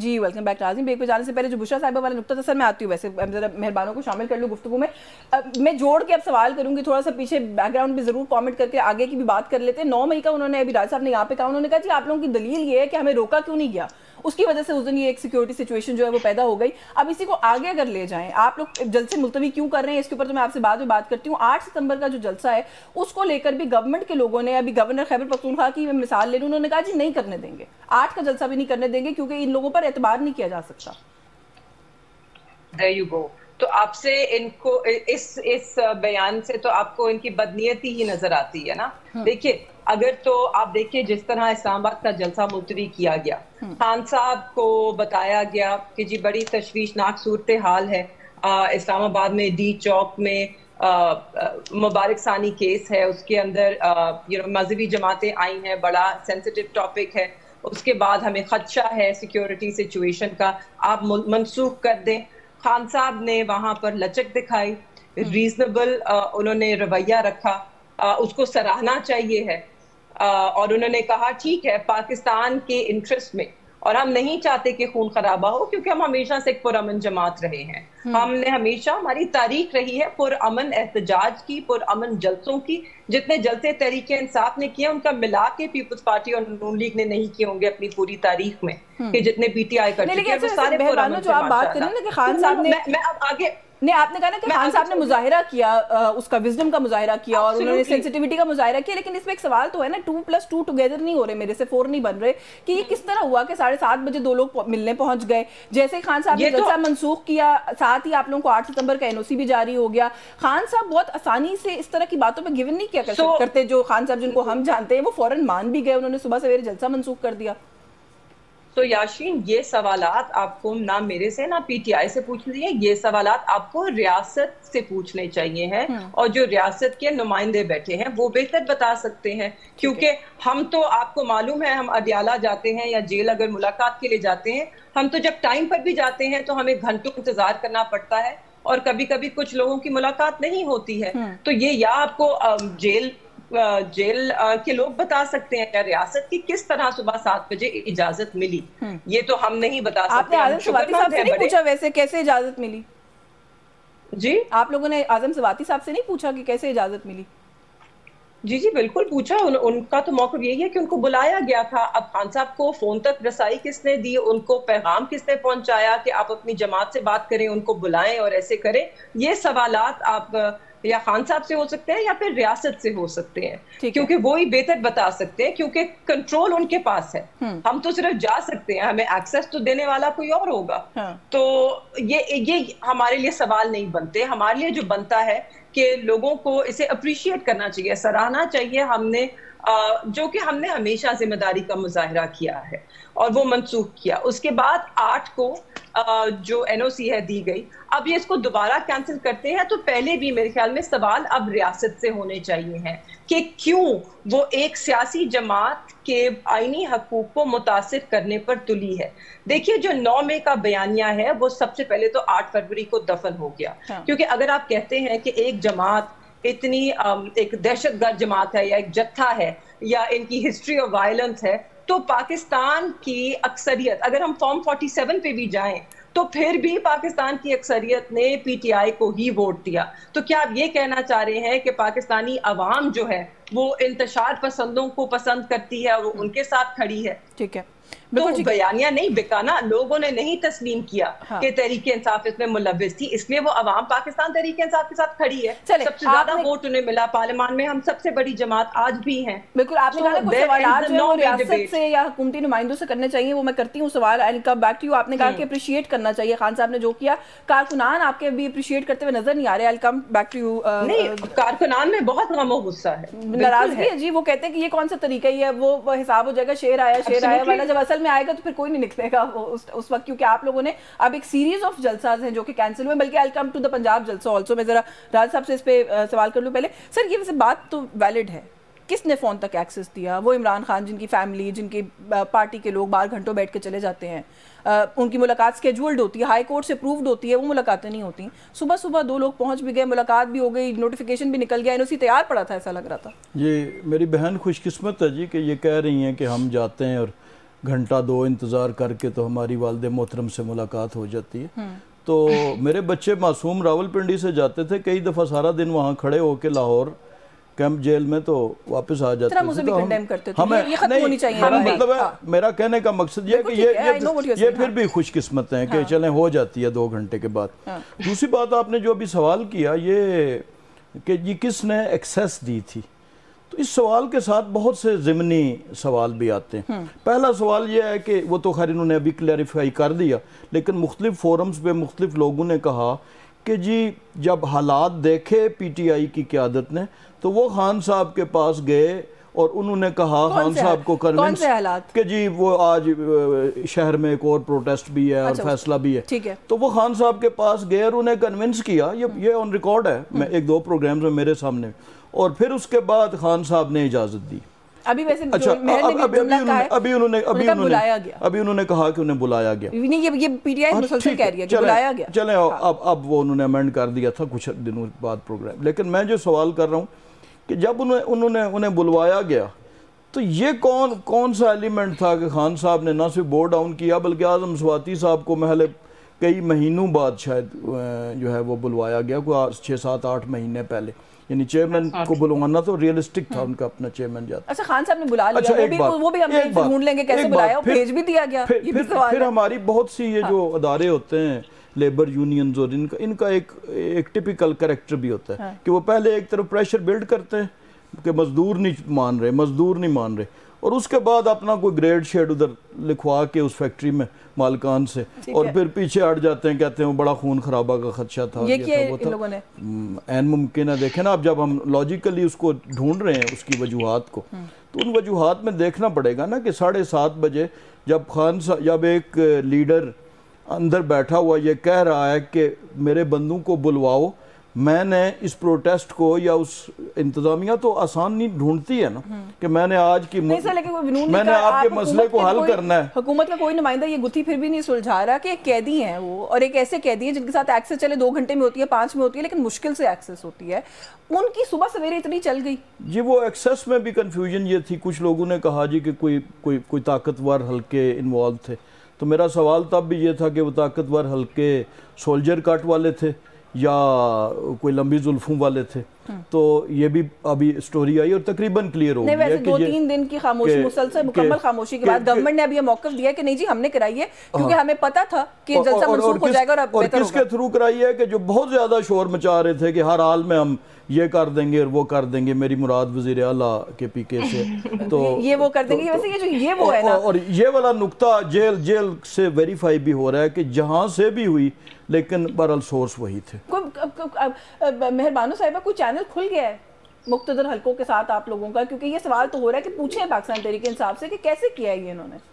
जी welcome back नाज़रीन। Break पे जाने से पहले जो बुशरा साहिबा वाला नुक्ता था सर मैं आती हूँ, वैसे ज़रा मेहरबानों को शामिल कर लूँ गुफ्तगू में। मैं जोड़ के अब सवाल करूँगी, थोड़ा सा पीछे बैकग्राउंड में ज़रूर कमेंट करके आगे की भी बात कर लेते हैं। 9 मई का उन्होंने अभी राज साहब ने यहाँ पे कहा, उन्होंने कहा जी आप लोगों की दलील ये है कि हमें रोका क्यों नहीं गया, उसकी वजह से उस दिन ये एक सिक्योरिटी सिचुएशन जो है वो पैदा हो गई। अब इसी को आगे अगर ले जाएं, आप लोग जलसे मुलतवी क्यों कर रहे हैं इसके ऊपर तो मैं आपसे बाद में बात करती हूँ। 8 सितंबर का जो जलसा है उसको लेकर भी गवर्नमेंट के लोगों ने, अभी गवर्नर खैबर पख्तूनख्वा की मैं मिसाल ले लूँ, उन्होंने कहा जी नहीं करने देंगे, 8 का जलसा भी नहीं करने देंगे क्योंकि इन लोगों पर एतबार नहीं किया जा सकता। There you go. तो आपसे इनको इस बयान से तो आपको इनकी बदनीयती ही नजर आती है ना। देखिए, अगर तो आप देखिए जिस तरह इस्लामाबाद का जलसा मुलतवी किया गया, खान साहब को बताया गया कि जी बड़ी तशवीशनाक सूरत हाल है, इस्लामाबाद में डी चौक में मुबारक सानी केस है, उसके अंदर मजहबी जमातें आई हैं, बड़ा सेंसिटिव टॉपिक है, उसके बाद हमें खदशा है सिक्योरिटी सिचुएशन का, आप मनसूख कर दें। खान साहब ने वहां पर लचक दिखाई, रीजनेबल उन्होंने रवैया रखा, उसको सराहना चाहिए है। और उन्होंने कहा ठीक है पाकिस्तान के इंटरेस्ट में, और हम नहीं चाहते कि खून खराबा हो क्योंकि हम हमेशा से एक पुरअमन जमात रहे हैं। हमने हमेशा, हमारी तारीख रही है पुरअमन एहतजाज की, पुरअमन जलसों की। जितने जलसे तहरीक इंसाफ ने किए उनका मिला के पीपल्स पार्टी और नून लीग ने नहीं किए होंगे अपनी पूरी तारीख में, कि जितने पीटीआई कर चुके हैं वो सारे पुरअमन जो आप बात करें ना कि खान साहब ने, मैं अब आगे नहीं आपने कहा ना कि खान साहब ने मुजाहिरा किया, उसका विजडम का मुजाहिरा किया और उन्होंने सेंसिटिविटी का मुजाहिरा किया, लेकिन इसमें एक सवाल तो है ना 2+2 टुगेदर नहीं हो रहे, मेरे से 4 नहीं बन रहे, कि ये किस तरह हुआ कि 7:30 बजे 2 लोग मिलने पहुंच गए। जैसे ही खान साहब ने जलसा मनसूख किया, साथ ही आप लोगों को 8 सितंबर का एनओसी भी जारी हो गया। खान साहब बहुत आसानी से इस तरह की बातों पर गिवन नहीं किया करते। जो खान साहब जिनको हम जानते हैं वो फौरन मान भी गए, उन्होंने सुबह सवेरे जलसा मनसूख कर दिया। तो याशीन, ये सवालात आपको ना मेरे से ना पीटीआई से पूछने चाहिए, ये सवालात आपको रियासत से पूछने चाहिए हैं, और जो रियासत के नुमाइंदे बैठे हैं वो बेहतर बता सकते हैं। क्योंकि हम तो, आपको मालूम है, हम अडियाला जाते हैं या जेल अगर मुलाकात के लिए जाते हैं, हम तो जब टाइम पर भी जाते हैं तो हमें घंटों इंतजार करना पड़ता है, और कभी कभी कुछ लोगों की मुलाकात नहीं होती है। तो ये या आपको जेल के लोग बता सकते हैं, या रियासत की किस तरह सुबह 7 बजे इजाजत मिली, ये तो हम नहीं बता सकते। आपने आजम सवाती साहब से नहीं पूछा वैसे कैसे इजाजत मिली? जी, आप लोगों ने आजम सवाती साहब से नहीं पूछा कि कैसे इजाजत मिली? जी बिल्कुल पूछा। उनका तो मौक़िफ़ यही है कि उनको बुलाया गया था। अब खान साहब को फोन तक रसाई किसने दी, उनको पैगाम किसने पहुंचाया कि आप अपनी जमात से बात करें, उनको बुलाएं और ऐसे करें, ये सवालात आप या खान साहब से हो सकते हैं या फिर रियासत से हो सकते हैं, क्योंकि वो ही बेहतर बता सकते हैं, क्योंकि कंट्रोल उनके पास है। हम तो सिर्फ जा सकते हैं, हमें एक्सेस तो देने वाला कोई और होगा। तो ये हमारे लिए सवाल नहीं बनते। हमारे लिए जो बनता है कि लोगों को इसे अप्रिशिएट करना चाहिए, सराहना चाहिए, हमने जो कि हमने हमेशा जिम्मेदारी का मुजाहिरा किया है और वो मनसूख किया। उसके बाद 8 को जो एनओसी है दी गई, अब ये इसको दोबारा कैंसिल करते हैं, तो पहले भी मेरे ख्याल में सवाल अब रियासत से होने चाहिए हैं कि क्यों वो एक सियासी जमात के आईनी हकूक को मुतासिर करने पर तुली है। देखिए, जो 9 मई का बयानिया है वो सबसे पहले तो 8 फरवरी को दफन हो गया। क्योंकि अगर आप कहते हैं कि एक जमात इतनी एक दहशतगर्द जमात है या एक जत्था है या इनकी हिस्ट्री ऑफ वायलेंस है, तो पाकिस्तान की अक्सरियत, अगर हम फॉर्म 47 पे भी जाएं तो फिर भी पाकिस्तान की अक्सरियत ने पीटीआई को ही वोट दिया। तो क्या आप ये कहना चाह रहे हैं कि पाकिस्तानी अवाम जो है वो इंतशार पसंदों को पसंद करती है और वो उनके साथ खड़ी है? ठीक है, तो बयानिया नहीं बिका ना, लोगों ने नहीं तस्लीम किया कि तहरीक इंसाफ इसमें मुलव्विस थी, इसलिए वो अवाम पाकिस्तान तहरीक इंसाफ के साथ खड़ी है। सबसे ज्यादा वोट उन्हें मिला पार्लियामान में, हम सबसे बड़ी जमात आज भी हैं। बिल्कुल, आपने कहा कुछ सवाल जो है रियासत से या हुकूमती नुमाइंदों से करने चाहिए, वो मैं करती हूँ सवाल। I will come back to you. आपने कहा कि अप्रिशिएट करना चाहिए खान साहब ने जो किया, कारकुनान आपके भी अप्रिशिएट करते हुए नजर नहीं आ रहे। I will come back to you. नहीं, कारकुनान में बहुत गम और गुस्सा है, नाराजगी है जी। वो कहते हैं कि ये कौन सा तरीका ही है, वो हिसाब हो जाएगा, शेर आया वाला, जब असल में आएगा तो फिर कोई नहीं निकलेगा उस वक्त। क्योंकि आप लोगों ने अब एक सीरीज ऑफ जलसाज हैं जो कि कैंसिल हुए, बल्कि I will come to the Punjab जलसा ऑल्सो। मैं जरा राज साहब से इस पे सवाल कर लूँ पहले। सर, ये वैसे बात तो वैलिड है, किसने फ़ोन तक एक्सेस दिया? वो इमरान खान जिनकी फैमिली, जिनकी पार्टी के लोग बाहर घंटों बैठ के चले जाते हैं, उनकी मुलाकात स्केड्यूल्ड होती है, हाई कोर्ट से अप्रूव्ड होती है, वो मुलाकातें नहीं होती। सुबह सुबह 2 लोग पहुंच भी गए, मुलाकात भी हो गई, नोटिफिकेशन भी निकल गया, एनओसी तैयार पड़ा था, ऐसा लग रहा था। ये मेरी बहन खुशकिस्मत है जी कि ये कह रही हैं कि हम जाते हैं और घंटा 2 इंतज़ार करके तो हमारी वालिद मोहतरम से मुलाकात हो जाती है। तो मेरे बच्चे मासूम रावलपिंडी से जाते थे, कई दफ़ा सारा दिन वहाँ खड़े होके लाहौर कैंप जेल में तो वापस आ जाते थे। तो हमें नहीं, मतलब है मेरा कहने का मकसद ये है कि ये फिर भी खुशकिस्मत हैं कि चलें हो जाती है 2 घंटे के बाद। दूसरी बात आपने जो अभी सवाल किया ये कि जी किसने एक्सेस दी थी, तो इस सवाल के साथ बहुत से ज़िमनी सवाल भी आते हैं। पहला सवाल ये है कि वो तो खैर इन्होंने अभी क्लैरिफाई कर दिया, लेकिन मुख्तलिफ फोरम्स पे मुख्तलिफ लोगों ने कहा कि जी जब हालात देखे पीटीआई की क़यादत ने तो वो खान साहब के पास गए और उन्होंने कहा खान साहब को कन्विंस कि जी वो आज शहर में एक और प्रोटेस्ट भी है और फैसला भी है, ठीक है। तो वो खान साहब के पास गए और उन्हें कन्विंस किया, ये ऑन रिकॉर्ड है, मैं 1-2 प्रोग्राम्स में मेरे सामने, और फिर उसके बाद खान साहब ने इजाज़त दी। अभी वैसे अभी उन्होंने कहा कि उन्हें बुलाया गया, ये पीटीआई मुसलसल कह रही है कि बुलाया गया। चलें अब वो उन्होंने अमेंड कर दिया था कुछ दिनों बाद प्रोग्राम, लेकिन मैं जो सवाल कर रहा हूँ कि जब उन्हें बुलवाया गया तो ये कौन सा एलिमेंट था कि खान साहब ने ना सिर्फ बोर्ड डाउन किया बल्कि आज़म स्वाति साहब को महल कई महीनों बाद शायद जो है वो बुलवाया गया, कोई 6-7-8 महीने पहले, यानी चेयरमैन को बुलवाना तो रियलिस्टिक था, उनका अपना चेयरमैन जाता। अच्छा खान साहब ने बुला लिया, वो भी हम ढूंढ लेंगे कैसे बुलाया, भेज भी दिया गया। फिर हमारी बहुत सी ये जो अदारे होते हैं लेबर यूनियंस और इनका एक टिपिकल कैरेक्टर भी होता है कि वो पहले एक तरफ प्रेशर बिल्ड करते हैं कि मजदूर नहीं मान रहे, और उसके बाद अपना कोई ग्रेड शेड उधर लिखवा के उस फैक्ट्री में मालकान से, और फिर पीछे हट जाते हैं, कहते हैं वो बड़ा खून खराबा का खदशा था, ये था वो था। ऐन मुमकिन है, देखें ना, अब जब हम लॉजिकली उसको ढूंढ रहे हैं उसकी वजूहात को, तो उन वजूहात में देखना पड़ेगा ना कि 7:30 बजे जब एक लीडर अंदर बैठा हुआ ये कह रहा है कि मेरे बंदों को बुलवाओ, मैंने इस प्रोटेस्ट को या उस इंतजामिया तो आसान नहीं ढूंढती है ना कि मैंने आज की मैंने आपके मसले को हल करना है। हुकूमत का कोई नुमाइंदा ये गुत्थी फिर भी नहीं सुलझा रहा कि एक कैदी हैं वो, और एक ऐसे कैदी हैं जिनके साथ एक्सेस चले 2 घंटे में होती है, 5 में होती है, लेकिन मुश्किल से एक्सेस होती है, उनकी सुबह सवेरे इतनी चल गई जी। वो एक्सेस में भी कंफ्यूजन ये थी, कुछ लोगों ने कहा जी कि कोई ताकतवर हल्के इन्वॉल्व थे, तो मेरा सवाल तब भी ये था कि वो ताकतवर हल्के सोल्जर कट वाले थे या कोई लंबी जुल्फों वाले थे, तो ये भी अभी स्टोरी आई और तकरीबन क्लियर हो गया कि 2-3 दिन की खामोशी, मुसलसल मुकम्मल खामोशी के बाद गवर्नमेंट ने अभी ये मौक़िफ़ दिया कि नहीं जी हमने कराई है, क्योंकि हमें पता था कि जलसा मंसूख हो जाएगा। और किसके थ्रू कराई है कि जो बहुत ज्यादा शोर मचा रहे थे कि हर हाल में हम ये कर देंगे और वो कर देंगे, मेरी मुराद वज़ीर आला के पीके से, तो ये वो कर देंगे, वैसे ये जो ये वो है ना, और ये वाला नुक्ता जेल से वेरीफाई भी हो रहा है कि जहाँ से भी हुई, लेकिन बहरहाल सोर्स वही थे। मेहरबानो साहिबा कोई चैनल खुल गया है मुख्तदर हलकों के साथ आप लोगों का, क्योंकि ये सवाल तो हो रहा है कि पूछें पाकिस्तान तहरीक इंसाफ से कि कैसे किया है ये इन्होंने।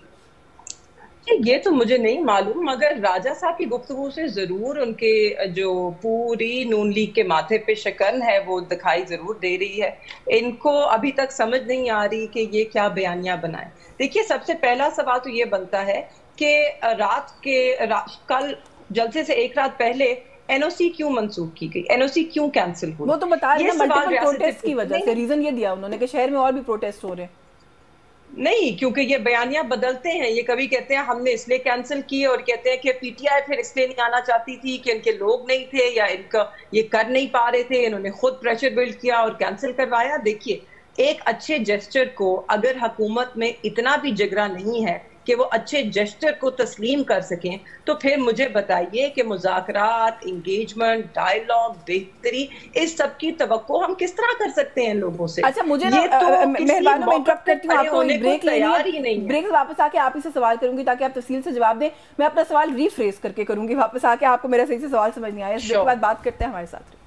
ये तो मुझे नहीं मालूम, मगर राजा साहब की गुफ्तगू से जरूर उनके जो पूरी नून लीग के माथे पे शकन है वो दिखाई जरूर दे रही है। इनको अभी तक समझ नहीं आ रही कि ये क्या बयानिया बनाए। देखिए, सबसे पहला सवाल तो ये बनता है कि कल जलसे से 1 रात पहले एनओसी क्यों मंसूख की गई, एनओसी क्यों कैंसिल हुई? वो तो बता रहे हैं मल्टीपल प्रोटेस्ट की वजह से, रीजन ये दिया उन्होंने कि शहर में और भी प्रोटेस्ट हो रहे हैं। नहीं, क्योंकि ये बयानियां बदलते हैं, ये कभी कहते हैं हमने इसलिए कैंसिल किए और कहते हैं कि पीटीआई फिर इसलिए नहीं आना चाहती थी कि इनके लोग नहीं थे या इनका ये कर नहीं पा रहे थे, इन्होंने खुद प्रेशर बिल्ड किया और कैंसिल करवाया। देखिए, एक अच्छे जेस्चर को अगर हुकूमत में इतना भी जिगरा नहीं है कि वो अच्छे जेस्चर को तस्लीम कर सकें, तो फिर मुझे बताइए कि मुज़ाकरात, इंगेजमेंट, डायलॉग, बेहतरी, इस सब की तवक्को हम किस तरह कर सकते हैं लोगों से? अच्छा, मुझे ना मेहरबान मैं इंटरप्ट करती हूँ, आपको ब्रेक लेनी है, ब्रेक वापस आके आप ही से सवाल करूंगी ताकि आप तफसील से जवाब दें। मैं अपना सवाल रीफ्रेज करके करूंगी वापस आके, आपको मेरा सही से सवाल समझ नहीं आया। इस ब्रेक के बाद बात करते हैं, हमारे साथ